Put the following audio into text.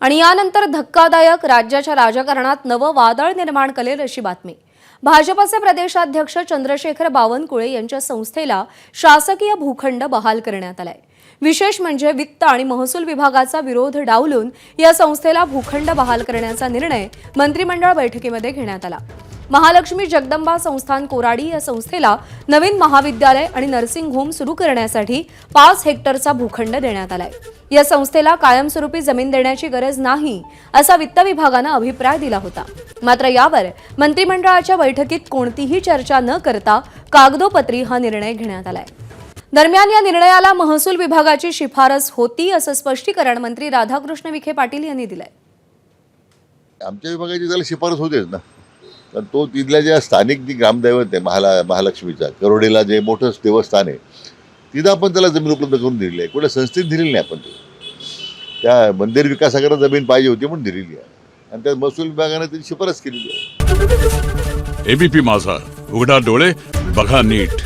आणि यानंतर धक्कादायक राज्याच्या राजकारणात नवं वादळ निर्माण करेल अशी बातमी। भाजपचे प्रदेशाध्यक्ष चंद्रशेखर बावनकुळे यांच्या संस्थेला शासकीय भूखंड बहाल करण्यात आलाय। विशेष म्हणजे वित्त आणि महसूल विभागाचा विरोध डावलून या संस्थेला भूखंड बहाल करण्याचा निर्णय मंत्रिमंडळ बैठकीमध्ये घेण्यात आला। महालक्ष्मी जगदंबा संस्थान कोराडी या संस्थेला नवीन महाविद्यालय आणि नर्सिंग होम सुरू करण्यासाठी 5 हेक्टरचा भूखंड देण्यात आलाय। या संस्थेला कायमस्वरूपी जमीन देण्याची गरज नाही असा वित्त विभागाने अभिप्राय दिला होता। मात्र यावर मंत्रिमंडळाच्या बैठकीत कोणतीही चर्चा न करता कागदोपत्री हा निर्णय घेण्यात आलाय। दरम्यान या निर्णयाला महसूल विभागाची शिफारस होती असं स्पष्टीकरण मंत्री राधाकृष्ण विखे पाटील यांनी दिलंय। आमच्या विभागाची त्याला शिफारस होतेच ना, पण तो तिथल्या ज्या स्थानिक जी ग्रामदैवत आहे महालक्ष्मीचा करोडेला जे मोठं देवस्थान आहे तिथं आपण त्याला जमीन उपलब्ध करून दिलेली आहे। कुठल्या संस्थेत दिलेली नाही, आपण त्या मंदिर विकासाकरता जमीन पाहिजे होती म्हणून दिलेली आहे आणि त्या महसूल विभागाने त्याची शिफारस केलेली आहे। एबीपी माझा, उघडा डोळे बघा नीट।